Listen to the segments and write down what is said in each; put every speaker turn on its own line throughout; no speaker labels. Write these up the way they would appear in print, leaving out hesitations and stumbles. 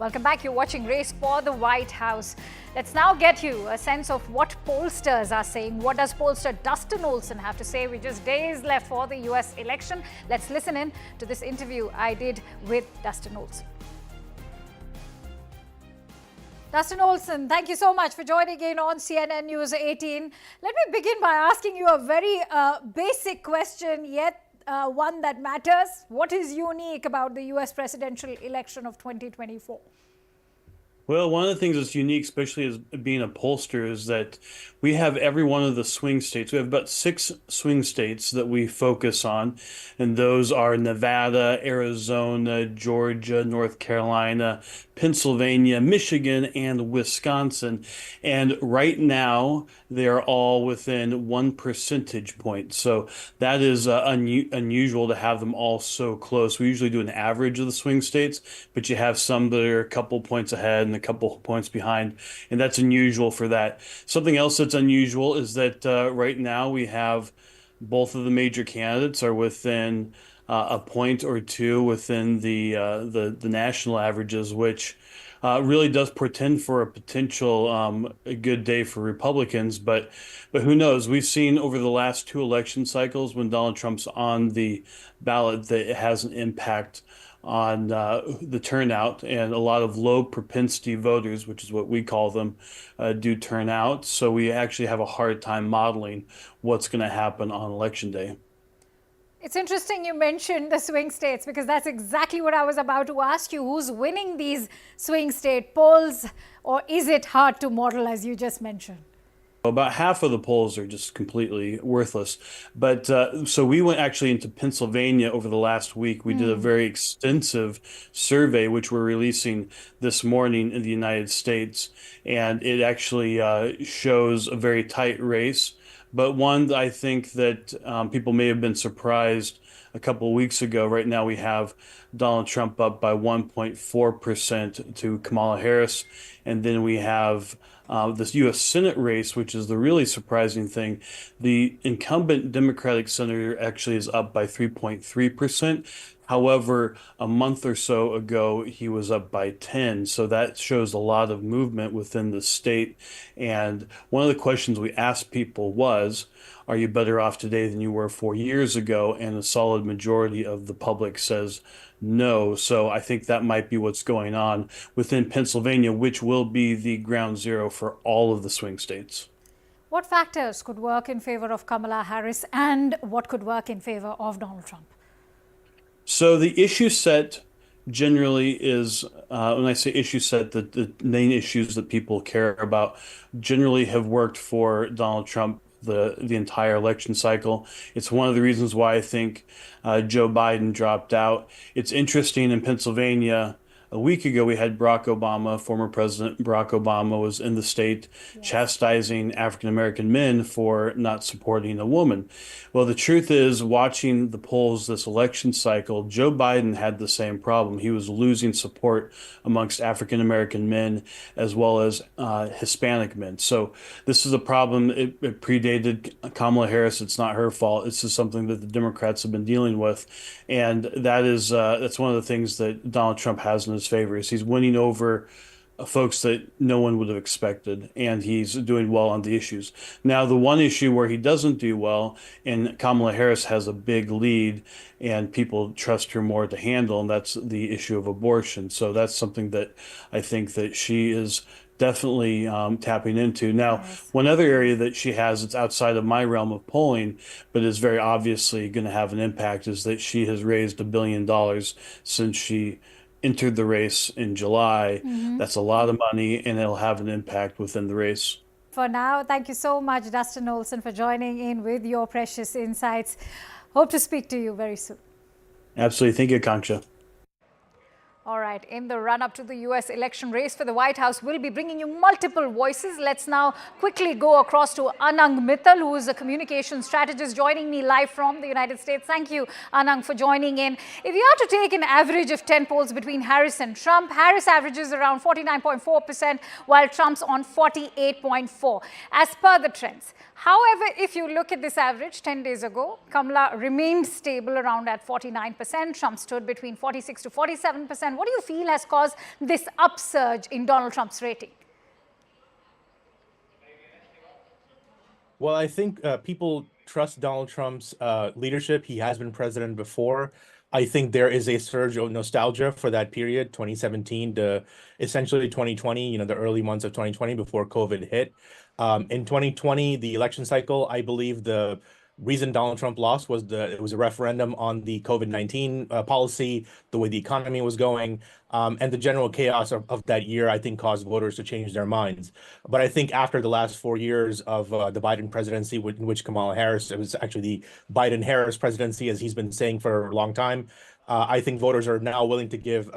Welcome back. You're watching Race for the White House. Let's now get you a sense of what pollsters are saying. What does pollster Dustin Olson have to say? With just days left for the US election, let's listen in to this interview I did with Dustin Olson. Dustin Olson, thank you so much for joining in on CNN News 18. Let me begin by asking you a very basic question, yet one that matters. What is unique about the US presidential election of 2024?
Well, one of the things that's unique, especially as being a pollster, is that we have every one of the swing states. We have about 6 swing states that we focus on, and those are Nevada, Arizona, Georgia, North Carolina, Pennsylvania, Michigan, and Wisconsin. And right now, they are all within 1 percentage point. So that is unusual to have them all so close. We usually do an average of the swing states, but you have some that are a couple points ahead and a couple points behind, and that's unusual for that. Something else that's unusual is that right now we have both of the major candidates are within a point or two within the national averages, which really does portend for a potential a good day for Republicans. But who knows? We've seen over the last 2 election cycles when Donald Trump's on the ballot that it has an impact on the turnout, and a lot of low propensity voters, which is what we call them, do turn out. So we actually have a hard time modeling what's going to happen on election day.
It's interesting you mentioned the swing states, because that's exactly what I was about to ask you. Who's winning these swing state polls, or is it hard to model, as you just mentioned?
About half of the polls are just completely worthless. But so we went actually into Pennsylvania over the last week. We did a very extensive survey, which we're releasing this morning in the United States. And it actually shows a very tight race, but one that I think that people may have been surprised a couple of weeks ago. Right now we have Donald Trump up by 1.4% to Kamala Harris. And then we have this U.S. Senate race, which is the really surprising thing. The incumbent Democratic senator actually is up by 3.3%. However, a month or so ago, he was up by 10. So that shows a lot of movement within the state. And one of the questions we asked people was, are you better off today than you were 4 years ago? And a solid majority of the public says no. So I think that might be what's going on within Pennsylvania, which will be the ground zero for all of the swing states.
What factors could work in favor of Kamala Harris, and what could work in favor of Donald Trump?
So the issue set generally is, when I say issue set, the main issues that people care about generally have worked for Donald Trump the entire election cycle. It's one of the reasons why I think Joe Biden dropped out. It's interesting, in Pennsylvania, a week ago, we had Barack Obama, former President Barack Obama, was in the state chastising African-American men for not supporting a woman. Well, the truth is, watching the polls this election cycle, Joe Biden had the same problem. He was losing support amongst African-American men as well as Hispanic men. So this is a problem. It predated Kamala Harris. It's not her fault. This is something that the Democrats have been dealing with. And that's one of the things that Donald Trump has in his favor. Is he's winning over folks that no one would have expected, and he's doing well on the issues. Now, the one issue where he doesn't do well, and Kamala Harris has a big lead, and people trust her more to handle, and that's the issue of abortion. So that's something that I think that she is definitely tapping into. Now, one other area that she has, it's outside of my realm of polling, but is very obviously going to have an impact, is that she has raised $1 billion since she entered the race in July. That's a lot of money, and it'll have an impact within the race.
For now, thank you so much, Dustin Olson, for joining in with your precious insights. Hope to speak to you very soon.
Absolutely. Thank you, Akanksha.
All right, in the run-up to the US election race for the White House, we'll be bringing you multiple voices. Let's now quickly go across to Anang Mittal, who is a communication strategist, joining me live from the United States. Thank you, Anang, for joining in. If you are to take an average of 10 polls between Harris and Trump, Harris averages around 49.4%, while Trump's on 48.4%, as per the trends. However, if you look at this average 10 days ago, Kamala remained stable around at 49%. Trump stood between 46 to 47%, what do you feel has caused this upsurge in Donald Trump's rating?
Well, I think people trust Donald Trump's leadership. He has been president before. I think there is a surge of nostalgia for that period, 2017 to essentially 2020, the early months of 2020 before COVID hit. In 2020, the election cycle, I believe the reason Donald Trump lost was it was a referendum on the COVID-19 policy, the way the economy was going, and the general chaos of that year, I think, caused voters to change their minds. But I think after the last 4 years of the Biden presidency, in which Kamala Harris, it was actually the Biden-Harris presidency, as he's been saying for a long time, I think voters are now willing to give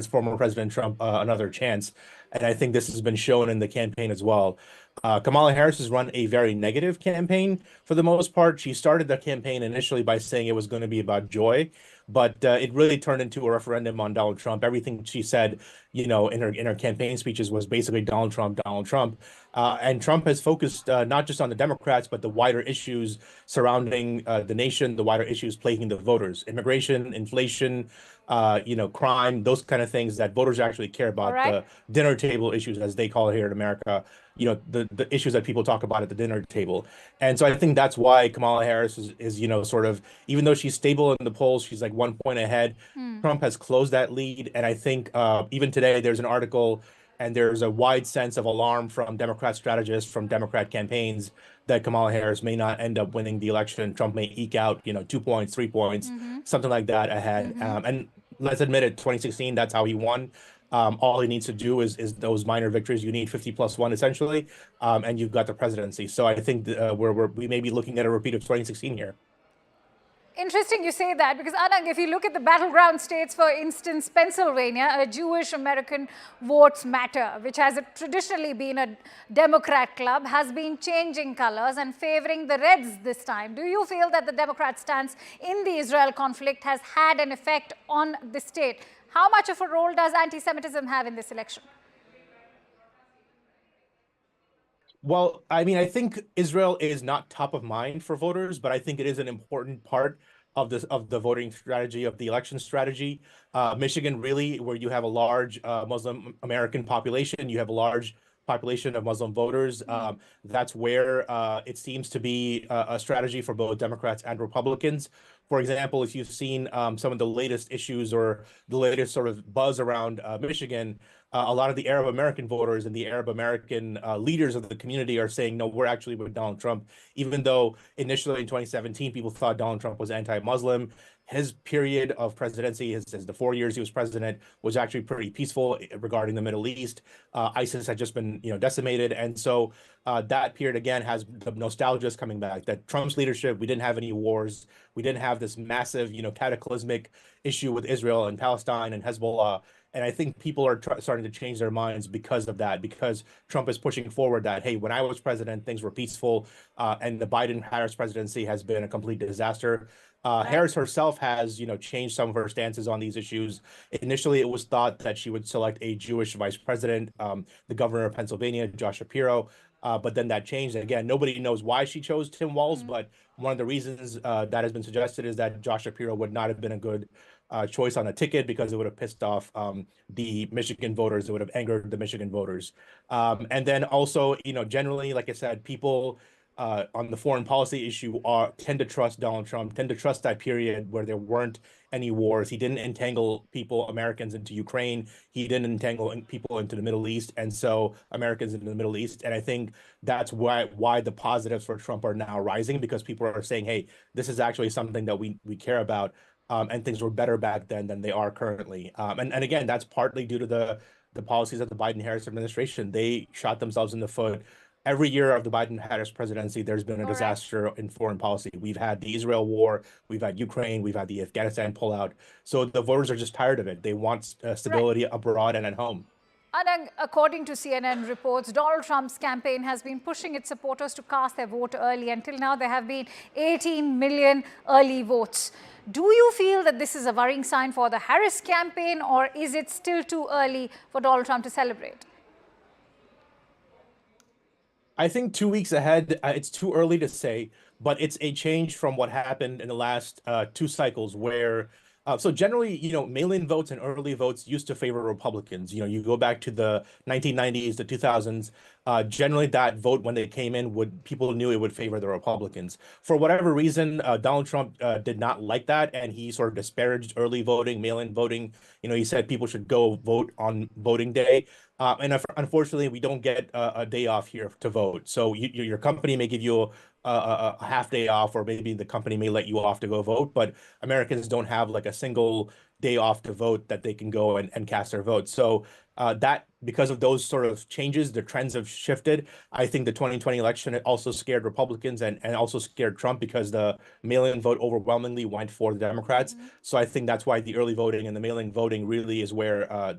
former President Trump another chance. And I think this has been shown in the campaign as well. Kamala Harris has run a very negative campaign for the most part. She started the campaign initially by saying it was going to be about joy, but it really turned into a referendum on Donald Trump. Everything she said, in her campaign speeches was basically Donald Trump, Donald Trump. And Trump has focused not just on the Democrats, but the wider issues surrounding the nation, the wider issues plaguing the voters, immigration, inflation, crime, those kind of things that voters actually care
All
about,
right.
the dinner table issues, as they call it here in America, the issues that people talk about at the dinner table. And so I think that's why Kamala Harris is sort of, even though she's stable in the polls, she's like 1 point ahead. Trump has closed that lead. And I think even today there's an article and there's a wide sense of alarm from Democrat strategists, from Democrat campaigns, that Kamala Harris may not end up winning the election. Trump may eke out, 2 points, 3 points, something like that ahead. And let's admit it, 2016, that's how he won. All he needs to do is those minor victories. You need 50+1 essentially, and you've got the presidency. So I think we may be looking at a repeat of 2016 here.
Interesting you say that, because Anang, if you look at the battleground states, for instance, Pennsylvania, a Jewish American votes matter, which has traditionally been a Democrat club, has been changing colors and favoring the Reds this time. Do you feel that the Democrat stance in the Israel conflict has had an effect on the state? How much of a role does anti-Semitism have in this election?
Well, I mean, I think Israel is not top of mind for voters, but I think it is an important part of the voting strategy, of the election strategy. Michigan, really, where you have a large Muslim American population, you have a large population of Muslim voters. That's where it seems to be a strategy for both Democrats and Republicans. For example, if you've seen some of the latest issues or the latest sort of buzz around Michigan, a lot of the Arab American voters and the Arab American leaders of the community are saying, no, we're actually with Donald Trump, even though initially in 2017, people thought Donald Trump was anti-Muslim. His period of presidency, the 4 years he was president, was actually pretty peaceful regarding the Middle East. ISIS had just been, decimated. And so that period, again, has the nostalgia is coming back, that Trump's leadership, we didn't have any wars. We didn't have this massive, cataclysmic issue with Israel and Palestine and Hezbollah. And I think people are starting to change their minds because of that, because Trump is pushing forward that, hey, when I was president, things were peaceful, and the Biden-Harris presidency has been a complete disaster. Harris herself has, changed some of her stances on these issues. Initially, it was thought that she would select a Jewish vice president, the governor of Pennsylvania, Josh Shapiro. But then that changed. And again, nobody knows why she chose Tim Walz, but one of the reasons that has been suggested is that Josh Shapiro would not have been a good choice on a ticket because it would have pissed off the Michigan voters. It would have angered the Michigan voters. And then also, generally, like I said, people on the foreign policy issue tend to trust Donald Trump, tend to trust that period where there weren't any wars. He didn't entangle Americans into Ukraine. He didn't entangle people into the Middle East, and so Americans into the Middle East. And I think that's why the positives for Trump are now rising, because people are saying, hey, this is actually something that we care about, and things were better back then than they are currently. And again, that's partly due to the policies of the Biden-Harris administration. They shot themselves in the foot. Every year of the Biden-Harris presidency, there's been a disaster in foreign policy. We've had the Israel war, we've had Ukraine, we've had the Afghanistan pullout. So the voters are just tired of it. They want stability abroad and at home.
Anang, according to CNN reports, Donald Trump's campaign has been pushing its supporters to cast their vote early. Until now, there have been 18 million early votes. Do you feel that this is a worrying sign for the Harris campaign, or is it still too early for Donald Trump to celebrate?
I think 2 weeks ahead, it's too early to say, but it's a change from what happened in the last 2 cycles, where So generally, mail-in votes and early votes used to favor Republicans. You go back to the 1990s, the 2000s. Generally, that vote when they came in, people knew it would favor the Republicans. For whatever reason, Donald Trump did not like that, and he sort of disparaged early voting, mail-in voting. He said people should go vote on voting day. And unfortunately, we don't get a day off here to vote. So your company may give you a half day off, or maybe the company may let you off to go vote, but Americans don't have like a single day off to vote that they can go and cast their vote. So because of those sort of changes, the trends have shifted. I think the 2020 election also scared Republicans and also scared Trump, because the mail-in vote overwhelmingly went for the Democrats. So I think that's why the early voting and the mail-in voting really is where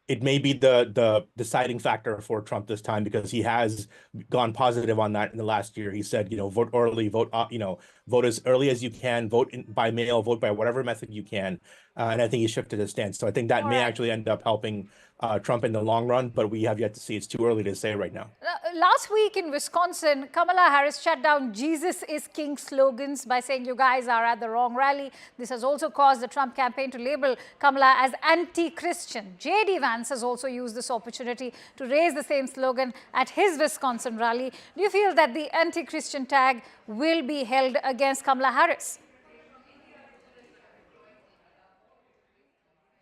it may be the deciding factor for Trump this time, because he has gone positive on that in the last year. He said, vote early, vote as early as you can, by mail, vote by whatever method you can. And I think he shifted his stance. So I think that may actually end up helping Trump in the long run, but we have yet to see. It's too early to say right now.
Last week in Wisconsin, Kamala Harris shut down "Jesus is King" slogans by saying you guys are at the wrong rally. This has also caused the Trump campaign to label Kamala as anti-Christian. J.D. Vance has also used this opportunity to raise the same slogan at his Wisconsin rally. Do you feel that the anti-Christian tag will be held against Kamala Harris?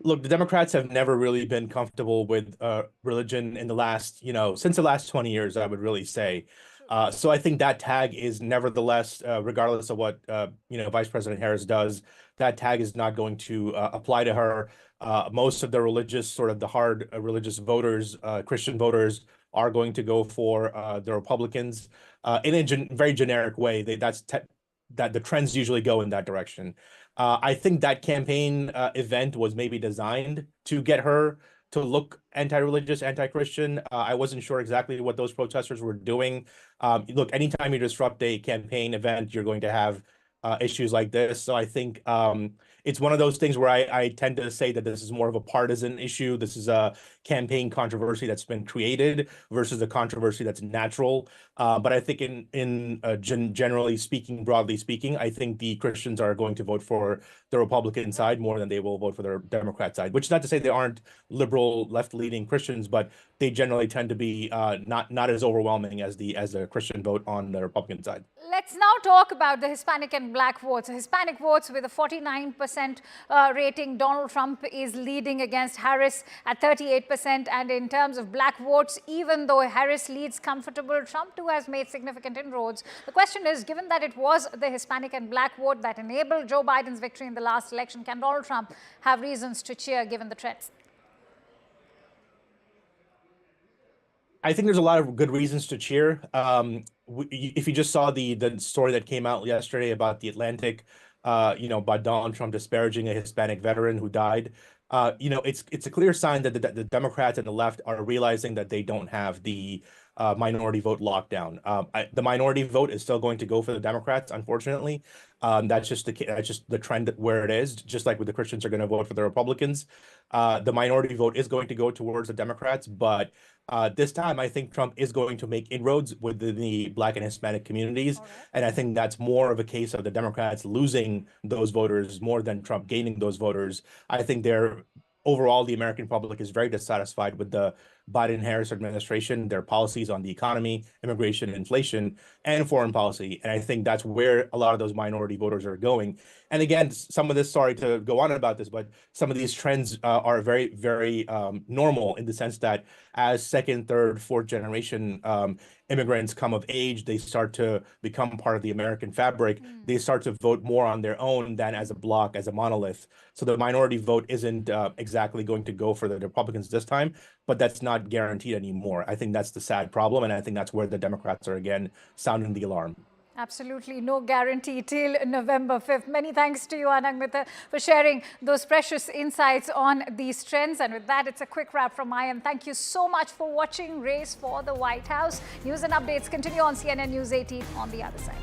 Look, the Democrats have never really been comfortable with religion in the last, since the last 20 years, I would really say. So I think that tag is nevertheless, regardless of what, Vice President Harris does, that tag is not going to apply to her. Most of the religious, sort of the hard religious voters, Christian voters, are going to go for the Republicans in a very generic way. That the trends usually go in that direction. I think that campaign event was maybe designed to get her to look anti-religious, anti-Christian. I wasn't sure exactly what those protesters were doing. Look, anytime you disrupt a campaign event, you're going to have issues like this. So I think it's one of those things where I tend to say that this is more of a partisan issue. This is a campaign controversy that's been created versus a controversy that's natural. But I think generally speaking, broadly speaking, I think the Christians are going to vote for the Republican side more than they will vote for their Democrat side, which is not to say they aren't liberal, left-leaning Christians, but they generally tend to be not as overwhelming as the Christian vote on the Republican side.
Let's now talk about the Hispanic and Black votes. Hispanic votes with a 49% rating. Donald Trump is leading against Harris at 38%. And in terms of Black votes, even though Harris leads comfortable, Trump too has made significant inroads. The question is, given that it was the Hispanic and Black vote that enabled Joe Biden's victory in the last election, can Donald Trump have reasons to cheer given the trends?
I think there's a lot of good reasons to cheer. If you just saw the story that came out yesterday about the Atlantic, about Donald Trump disparaging a Hispanic veteran who died, it's a clear sign that the Democrats and the left are realizing that they don't have the minority vote lockdown. The minority vote is still going to go for the Democrats, unfortunately. That's just the trend where it is. Just like with the Christians are going to vote for the Republicans, the minority vote is going to go towards the Democrats. But this time, I think Trump is going to make inroads within the Black and Hispanic communities. And I think that's more of a case of the Democrats losing those voters more than Trump gaining those voters. I think overall, the American public is very dissatisfied with the Biden-Harris administration, their policies on the economy, immigration, inflation, and foreign policy. And I think that's where a lot of those minority voters are going. And again, some of this, sorry to go on about this, but some of these trends are very, very normal in the sense that as second, third, fourth generation immigrants come of age, they start to become part of the American fabric. They start to vote more on their own than as a bloc, as a monolith. So the minority vote isn't exactly going to go for the Republicans this time, but that's not guaranteed anymore. I think that's the sad problem, and I think that's where the Democrats are again sounding the alarm.
Absolutely no guarantee till November 5th. Many thanks to you, Anang Mehta, for sharing those precious insights on these trends. And with that, it's a quick wrap from my end. Thank you so much for watching Race for the White House. News and updates continue on CNN News 18 on the other side.